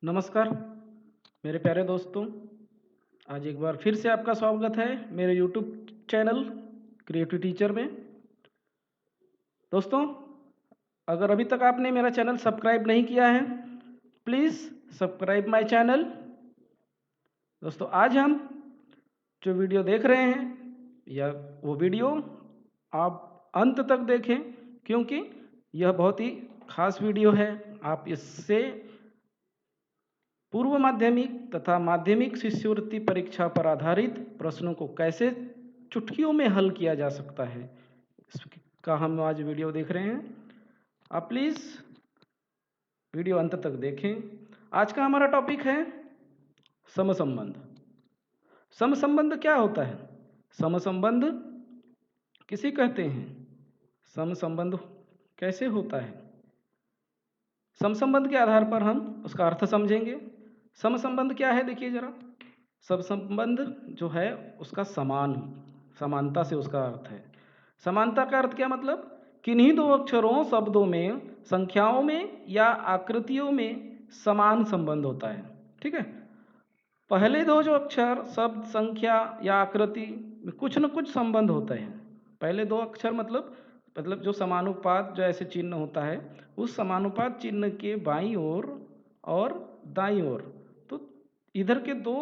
नमस्कार मेरे प्यारे दोस्तों। आज एक बार फिर से आपका स्वागत है मेरे यूट्यूब चैनल क्रिएटिव टीचर में। दोस्तों, अगर अभी तक आपने मेरा चैनल सब्सक्राइब नहीं किया है, प्लीज़ सब्सक्राइब माय चैनल। दोस्तों, आज हम जो वीडियो देख रहे हैं या वो वीडियो आप अंत तक देखें, क्योंकि यह बहुत ही खास वीडियो है। आप इससे पूर्व माध्यमिक तथा माध्यमिक शिष्यवृत्ति परीक्षा पर आधारित प्रश्नों को कैसे चुटकियों में हल किया जा सकता है, इसका हम आज वीडियो देख रहे हैं। आप प्लीज़ वीडियो अंत तक देखें। आज का हमारा टॉपिक है समसंबंध। समसंबंध क्या होता है? समसंबंध किसे कहते हैं? समसंबंध कैसे होता है? समसंबंध के आधार पर हम उसका अर्थ समझेंगे। समसंबंध क्या है, देखिए जरा। समसंबंध जो है उसका समानता से उसका अर्थ है। समानता का अर्थ क्या मतलब? किन्हीं दो अक्षरों, शब्दों में, संख्याओं में या आकृतियों में समान संबंध होता है। ठीक है। पहले दो जो अक्षर, शब्द, संख्या या आकृति में कुछ न कुछ संबंध होते हैं। पहले दो अक्षर मतलब जो समानुपात जो ऐसे चिन्ह होता है, उस समानुपात चिन्ह के बाईं ओर और दाईं ओर, तो इधर के दो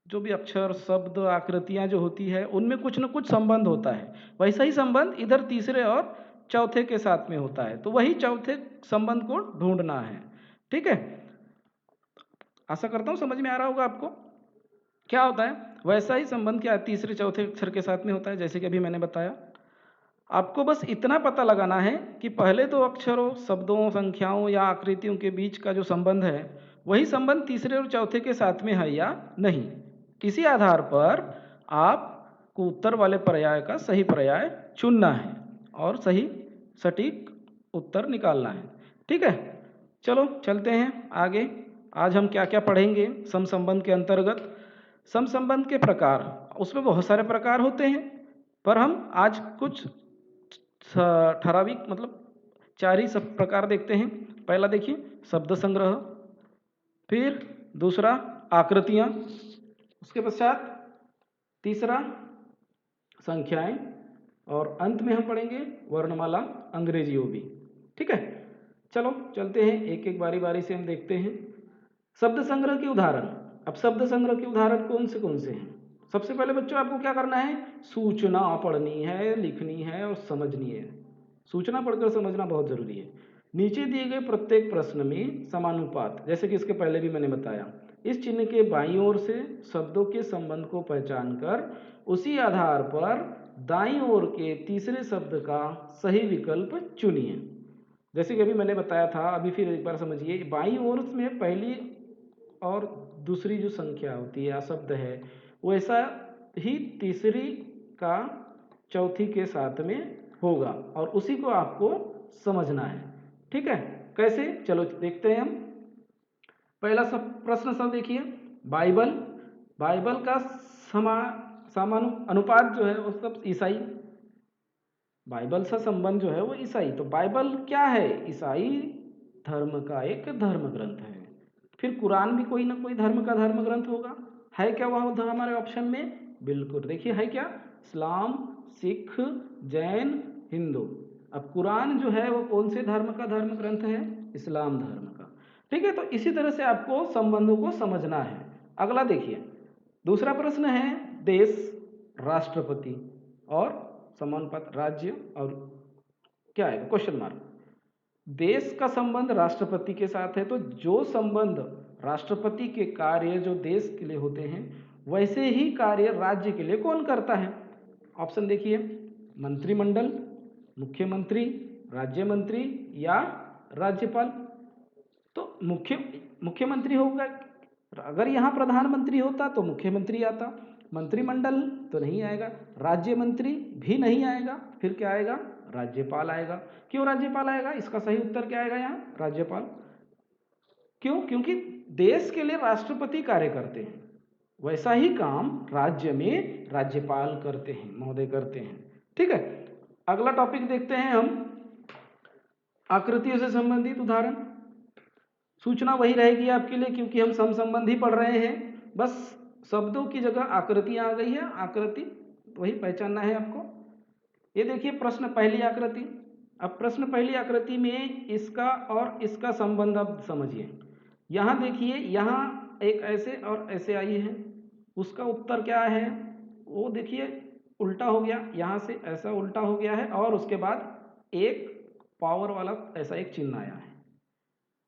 जो भी अक्षर, शब्द, आकृतियां जो होती है, उनमें कुछ न कुछ संबंध होता है। वैसा ही संबंध इधर तीसरे और चौथे के साथ में होता है। तो वही चौथे संबंध को ढूंढना है। ठीक है। आशा करता हूँ समझ में आ रहा होगा आपको। क्या होता है वैसा ही संबंध, क्या तीसरे चौथे अक्षर के साथ में होता है, जैसे कि अभी मैंने बताया। आपको बस इतना पता लगाना है कि पहले दो अक्षरों, शब्दों, संख्याओं या आकृतियों के बीच का जो संबंध है, वही संबंध तीसरे और चौथे के साथ में है या नहीं। इसी आधार पर आपको उत्तर वाले पर्याय का सही पर्याय चुनना है और सही सटीक उत्तर निकालना है। ठीक है। चलो चलते हैं आगे। आज हम क्या क्या पढ़ेंगे समसंबंध के अंतर्गत। समसंबंध के प्रकार, उसमें बहुत सारे प्रकार होते हैं, पर हम आज कुछ ठराविक मतलब चार ही सब प्रकार देखते हैं। पहला देखिए शब्द संग्रह, फिर दूसरा आकृतियाँ, उसके पश्चात तीसरा संख्याएं, और अंत में हम पढ़ेंगे वर्णमाला अंग्रेजियों भी। ठीक है। चलो चलते हैं, एक एक बारी बारी से हम देखते हैं। शब्द संग्रह के उदाहरण। अब शब्द संग्रह के उदाहरण कौन से हैं? सबसे पहले बच्चों आपको क्या करना है? सूचना पढ़नी है, लिखनी है और समझनी है। सूचना पढ़कर समझना बहुत जरूरी है। नीचे दिए गए प्रत्येक प्रश्न में समानुपात, जैसे कि इसके पहले भी मैंने बताया, इस चिन्ह के बाईं ओर से शब्दों के संबंध को पहचान कर उसी आधार पर दाईं ओर के तीसरे शब्द का सही विकल्प चुनिए। जैसे कि अभी मैंने बताया था, अभी फिर एक बार समझिए। बाईं ओर में पहली और दूसरी जो संख्या होती है या शब्द है, वैसा ही तीसरी का चौथी के साथ में होगा, और उसी को आपको समझना है। ठीक है। कैसे, चलो देखते हैं हम। पहला सब प्रश्न सब देखिए। बाइबल, बाइबल का समानु अनुपात जो है वो सब ईसाई। बाइबल से संबंध जो है वो ईसाई। तो बाइबल क्या है? ईसाई धर्म का एक धर्म ग्रंथ है। फिर कुरान भी कोई ना कोई धर्म का धर्म ग्रंथ होगा। है क्या वह उधर हमारे ऑप्शन में? बिल्कुल, देखिए है क्या? इस्लाम, सिख, जैन, हिंदू। अब कुरान जो है वो कौन से धर्म का धर्म ग्रंथ है? इस्लाम धर्म का। ठीक है। तो इसी तरह से आपको संबंधों को समझना है। अगला देखिए, दूसरा प्रश्न है देश, राष्ट्रपति और समानुपात राज्य, और क्या है क्वेश्चन मार्क। देश का संबंध राष्ट्रपति के साथ है, तो जो संबंध राष्ट्रपति के कार्य जो देश के लिए होते हैं, वैसे ही कार्य राज्य के लिए कौन करता है? ऑप्शन देखिए, मंत्रिमंडल, मुख्यमंत्री, राज्य मंत्री या राज्यपाल। तो मुख्यमंत्री होगा। अगर यहाँ प्रधानमंत्री होता तो मुख्यमंत्री आता, मंत्रिमंडल तो नहीं आएगा, राज्य मंत्री भी नहीं आएगा, फिर क्या आएगा? राज्यपाल आएगा। क्यों राज्यपाल आएगा? इसका सही उत्तर क्या आएगा यहाँ? राज्यपाल। क्यों? क्योंकि देश के लिए राष्ट्रपति कार्य करते हैं, वैसा ही काम राज्य में राज्यपाल करते हैं, महोदय करते हैं। ठीक है। अगला टॉपिक देखते हैं हम, आकृतियों से संबंधित उदाहरण। सूचना वही रहेगी आपके लिए, क्योंकि हम सम संबंध ही पढ़ रहे हैं। बस शब्दों की जगह आकृतियाँ आ गई है, आकृति वही पहचानना है आपको। ये देखिए प्रश्न पहली आकृति। अब प्रश्न पहली आकृति में इसका और इसका संबंध अब समझिए। यहाँ देखिए, यहाँ एक ऐसे और ऐसे आई है, उसका उत्तर क्या है वो देखिए उल्टा हो गया, यहाँ से ऐसा उल्टा हो गया है और उसके बाद एक पावर वाला ऐसा एक चिन्ह आया है।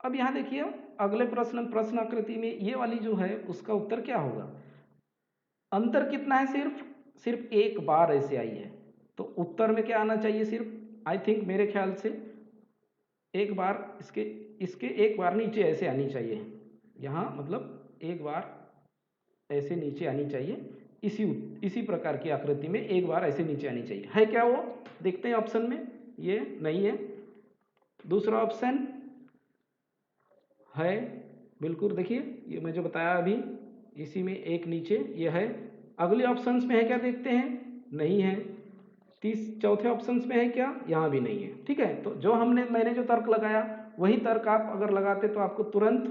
अब यहाँ देखिए अगले प्रश्न आकृति में ये वाली जो है उसका उत्तर क्या होगा। अंतर कितना है, सिर्फ एक बार ऐसे आई है, तो उत्तर में क्या आना चाहिए, सिर्फ आई थिंक मेरे ख्याल से एक बार इसके एक बार नीचे ऐसे आनी चाहिए। यहाँ मतलब एक बार ऐसे नीचे आनी चाहिए, इसी प्रकार की आकृति में एक बार ऐसे नीचे आनी चाहिए। है क्या वो, देखते हैं ऑप्शन में, ये नहीं है। दूसरा ऑप्शन है, बिल्कुल देखिए ये मैं जो बताया अभी, इसी में एक नीचे ये है। अगले ऑप्शंस में है क्या, देखते हैं, नहीं है। चौथे ऑप्शंस में है क्या, यहाँ भी नहीं है। ठीक है, तो जो मैंने जो तर्क लगाया वही तर्क आप अगर लगाते तो आपको तुरंत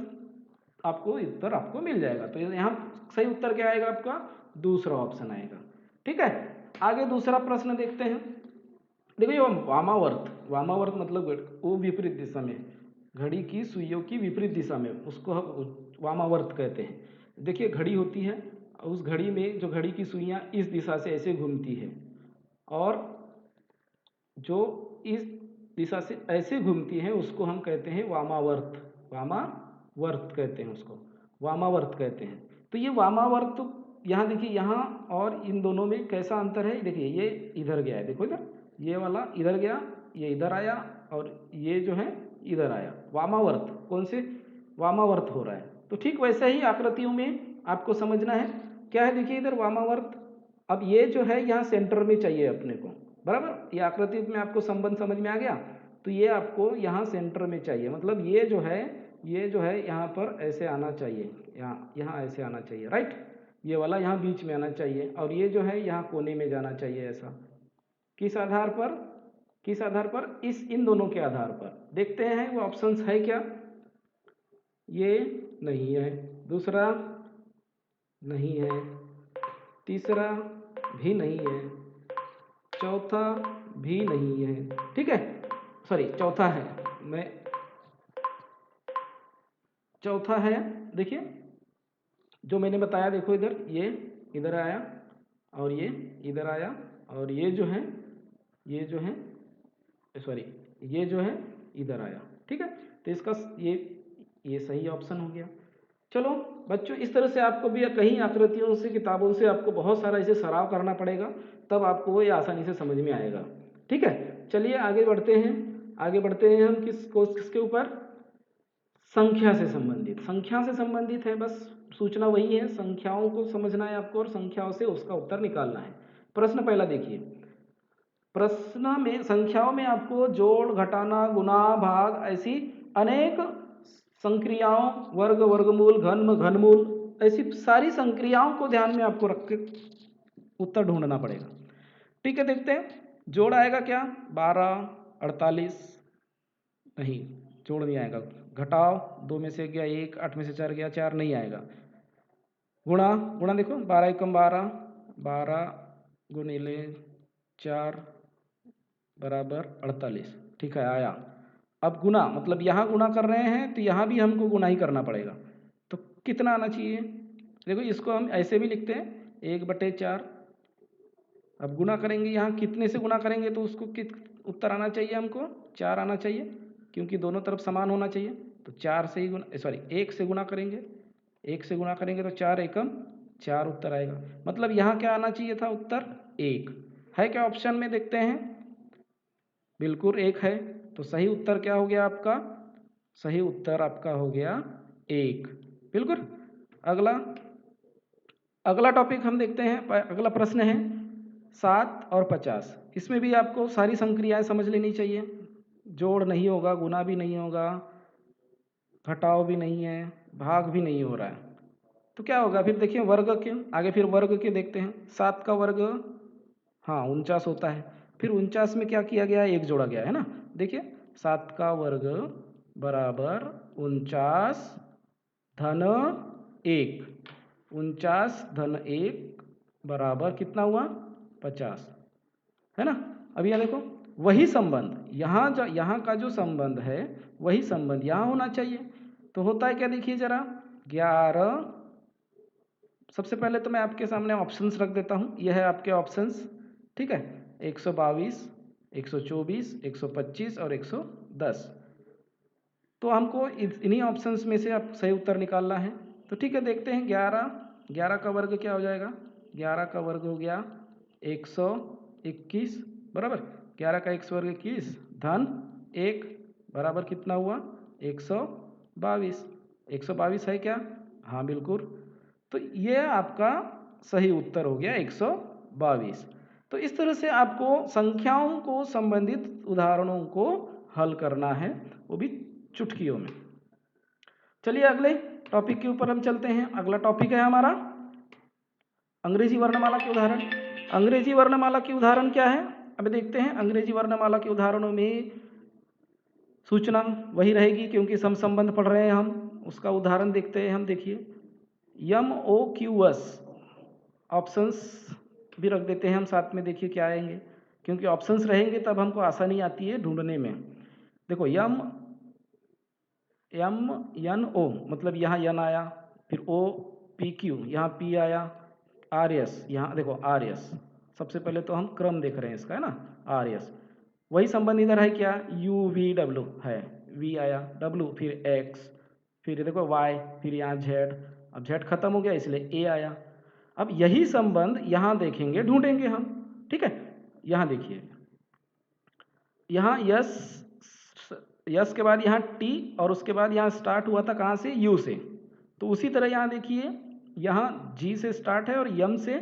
आपको उत्तर आपको मिल जाएगा। तो यहाँ सही उत्तर क्या आएगा आपका, दूसरा ऑप्शन आएगा। ठीक है, आगे दूसरा प्रश्न देखते हैं। देखिए वामावर्त मतलब वो विपरीत दिशा में, घड़ी की सुइयों की विपरीत दिशा में, उसको हम वामावर्त कहते हैं। देखिए घड़ी होती है, उस घड़ी में जो घड़ी की सुइयाँ इस दिशा से ऐसे घूमती है और जो इस दिशा से ऐसे घूमती हैं उसको हम कहते हैं वामावर्त कहते हैं उसको, वामावर्त कहते हैं। तो ये वामावर्त यहाँ देखिए, यहाँ और इन दोनों में कैसा अंतर है, देखिए ये इधर गया है, देखो इधर, ये वाला इधर गया, ये इधर आया और ये जो है इधर आया। वामावर्त कौन से, वामावर्त हो रहा है। तो ठीक वैसे ही आकृतियों में आपको समझना है क्या है, देखिए इधर वामावर्त। अब ये जो है यहाँ सेंटर में चाहिए अपने को, बराबर। ये आकृति में आपको संबंध समझ में आ गया, तो ये आपको यहाँ सेंटर में चाहिए, मतलब ये जो है यहाँ पर ऐसे आना चाहिए, यहाँ ऐसे आना चाहिए, राइट। ये वाला यहाँ बीच में आना चाहिए और ये जो है यहाँ कोने में जाना चाहिए, ऐसा। किस आधार पर, इन दोनों के आधार पर। देखते हैं वो ऑप्शंस है क्या, ये नहीं है, दूसरा नहीं है, तीसरा भी नहीं है, चौथा भी नहीं है। ठीक है, सॉरी चौथा है, चौथा है। देखिए जो मैंने बताया, देखो इधर, ये इधर आया और ये इधर आया और ये जो है सॉरी ये जो है इधर आया। ठीक है, तो इसका ये सही ऑप्शन हो गया। चलो बच्चों, इस तरह से आपको भी कहीं आकृतियों से, किताबों से आपको बहुत सारा इसे सराव करना पड़ेगा, तब आपको वो ये आसानी से समझ में आएगा। ठीक है, चलिए आगे बढ़ते हैं हम किसके ऊपर, संख्या से संबंधित है। बस सूचना वही है, संख्याओं को समझना है आपको और संख्याओं से उसका उत्तर निकालना है। प्रश्न पहला देखिए, प्रश्न में संख्याओं में आपको जोड़, घटाना, गुणा, भाग ऐसी अनेक संक्रियाओं, वर्ग, वर्गमूल, घनमूल, ऐसी सारी संक्रियाओं को ध्यान में आपको रख के उत्तर ढूंढना पड़ेगा। ठीक है, देखते हैं। जोड़ आएगा क्या, 12, 48, नहीं जोड़ नहीं आएगा। घटाओ, 2 में से गया 1, 8 में से 4 गया 4, नहीं आएगा। गुणा देखो, 12 एकम 12, 12 गुणिले 4 बराबर 48। ठीक है, आया। अब गुणा, मतलब यहाँ गुणा कर रहे हैं तो यहाँ भी हमको गुणा ही करना पड़ेगा। तो कितना आना चाहिए, देखो इसको हम ऐसे भी लिखते हैं, 1/4। अब गुणा करेंगे, यहाँ कितने से गुणा करेंगे तो उसको उत्तर आना चाहिए, हमको 4 आना चाहिए, क्योंकि दोनों तरफ समान होना चाहिए। तो 4 से ही गुणा, सॉरी 1 से गुणा करेंगे, 1 से गुणा करेंगे तो 4 एकम 4 उत्तर आएगा। मतलब यहाँ क्या आना चाहिए था, उत्तर 1 है क्या ऑप्शन में, देखते हैं। बिल्कुल 1 है, तो सही उत्तर क्या हो गया आपका, सही उत्तर आपका हो गया 1, बिल्कुल। अगला टॉपिक हम देखते हैं। अगला प्रश्न है 7 और 50। इसमें भी आपको सारी संक्रियाएं समझ लेनी चाहिए। जोड़ नहीं होगा, गुणा भी नहीं होगा, घटाव भी नहीं है, भाग भी नहीं हो रहा है, तो क्या होगा फिर, देखिए वर्ग के आगे, फिर वर्ग के देखते हैं। 7 का वर्ग, हाँ 49 होता है। फिर 49 में क्या किया गया, 1 जोड़ा गया है ना। देखिए 7 का वर्ग बराबर 49 धन 1। 49 धन 1 बराबर कितना हुआ? 50, है ना। अब यह देखो वही संबंध यहाँ का जो संबंध है वही संबंध यहाँ होना चाहिए। तो होता है क्या, देखिए जरा 11। सबसे पहले तो मैं आपके सामने ऑप्शंस रख देता हूँ, यह है आपके ऑप्शंस, ठीक है। 122, 124, 125 और 110। तो हमको इन्हीं ऑप्शंस में से अब सही उत्तर निकालना है। तो ठीक है, देखते हैं। 11 का वर्ग क्या हो जाएगा? 11 का वर्ग हो गया 121, बराबर 11 का 1 वर्ग 21 धन 1 बराबर कितना हुआ? 122। 122 है क्या? हाँ बिल्कुल। तो ये आपका सही उत्तर हो गया 122। तो इस तरह से आपको संख्याओं को संबंधित उदाहरणों को हल करना है, वो भी चुटकियों में। चलिए अगले टॉपिक के ऊपर हम चलते हैं। अगला टॉपिक है हमारा अंग्रेजी वर्णमाला के उदाहरण। अंग्रेजी वर्णमाला के उदाहरण क्या है? अब देखते हैं। अंग्रेजी वर्णमाला के उदाहरणों में सूचना वही रहेगी क्योंकि संबंध पढ़ रहे हैं हम। उसका उदाहरण देखते हैं हम। देखिए MOQS, ऑप्शंस भी रख देते हैं हम साथ में। देखिए क्या आएंगे, क्योंकि ऑप्शंस रहेंगे तब हमको आसानी आती है ढूंढने में। देखो MNO मतलब यहाँ यन आया, फिर OPQ यहाँ P आया, RS यहाँ देखो RS। सबसे पहले तो हम क्रम देख रहे हैं इसका, है ना, RS। वही संबंध इधर है क्या? UVW है, V आया, W फिर X, फिर देखो Y, फिर यहाँ Z। अब Z खत्म हो गया इसलिए A आया। अब यही संबंध यहाँ देखेंगे, ढूंढेंगे हम, ठीक है। यहाँ देखिए, यहाँ यस के बाद यहाँ टी और उसके बाद यहाँ स्टार्ट हुआ था कहाँ से? यू से। तो उसी तरह यहाँ देखिए, यहाँ जी से स्टार्ट है और यम से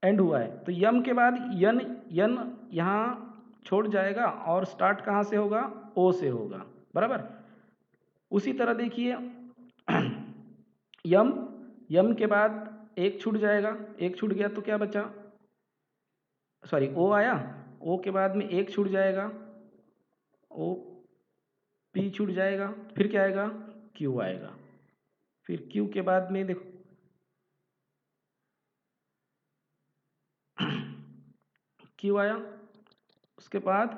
एंड हुआ है। तो यम के बाद यन यहाँ छोड़ जाएगा और स्टार्ट कहाँ से होगा? ओ से होगा, बराबर। उसी तरह देखिए यम के बाद एक छूट जाएगा, एक छूट गया तो क्या बचा? सॉरी, ओ आया, ओ के बाद में एक छूट जाएगा, ओ पी छूट जाएगा, फिर क्या आएगा? क्यू आएगा। फिर क्यू के बाद में देखो क्यू आया, उसके बाद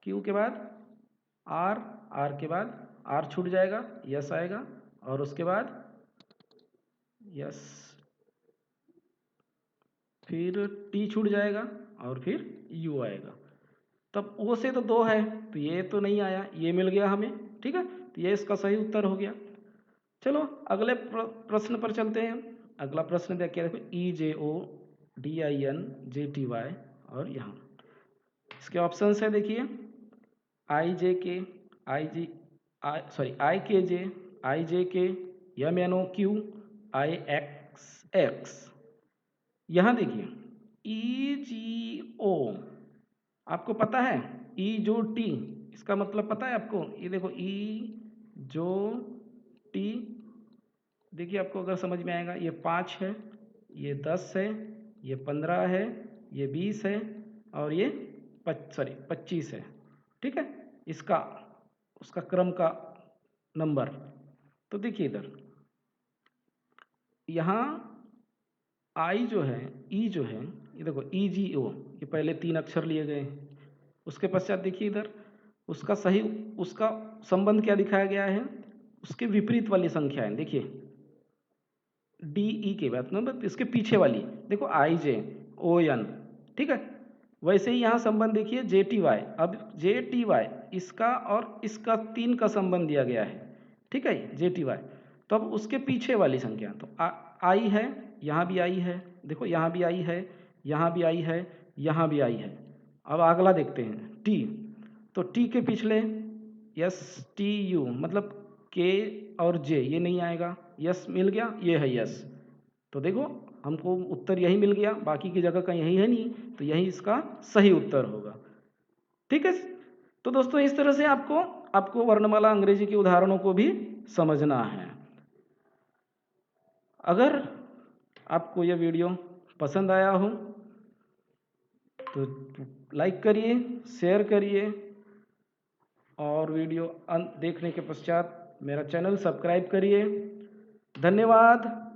क्यू के बाद आर के बाद आर छूट जाएगा, यस आएगा, और उसके बाद यस, फिर टी छूट जाएगा और फिर यू आएगा। तब ओ से तो 2 है, तो ये तो नहीं आया, ये मिल गया हमें, ठीक है। तो ये इसका सही उत्तर हो गया। चलो अगले प्रश्न पर चलते हैं। अगला प्रश्न देखिए, देखो EJODINJTY और यहाँ इसके ऑप्शंस है। देखिए IJK, IKJ, IJK, MNOQ, IXX। यहाँ देखिए EGO, आपको पता है ई जो टी, इसका मतलब पता है आपको? ये देखो ई जो टी, देखिए आपको अगर समझ में आएगा, ये 5 है, ये 10 है, ये 15 है, ये 20 है और ये 25 है, ठीक है। इसका उसका क्रम का नंबर। तो देखिए इधर यहाँ आई जो है, ई जो है, ये देखो EGO, ये पहले 3 अक्षर लिए गए हैं। उसके पश्चात देखिए इधर उसका संबंध क्या दिखाया गया है? उसके विपरीत वाली संख्या है। देखिए DE के बाद मतलब इसके पीछे वाली, देखो IJON, ठीक है। वैसे ही यहाँ संबंध देखिए JTY। अब JTY इसका और इसका 3 का संबंध दिया गया है, ठीक है, JTY। तो अब उसके पीछे वाली संख्या, तो आई है, यहाँ भी आई है, देखो यहाँ भी आई है, यहाँ भी आई है, यहाँ भी आई है। अब अगला देखते हैं T। तो T के पिछले STU मतलब K और J, ये नहीं आएगा, यस मिल गया, ये है यस। तो देखो हमको उत्तर यही मिल गया, बाकी की जगह का यही है नहीं, तो यही इसका सही उत्तर होगा, ठीक है। तो दोस्तों इस तरह से आपको वर्णमाला अंग्रेजी के उदाहरणों को भी समझना है। अगर आपको यह वीडियो पसंद आया हो तो लाइक करिए, शेयर करिए और वीडियो अंत देखने के पश्चात मेरा चैनल सब्सक्राइब करिए। धन्यवाद।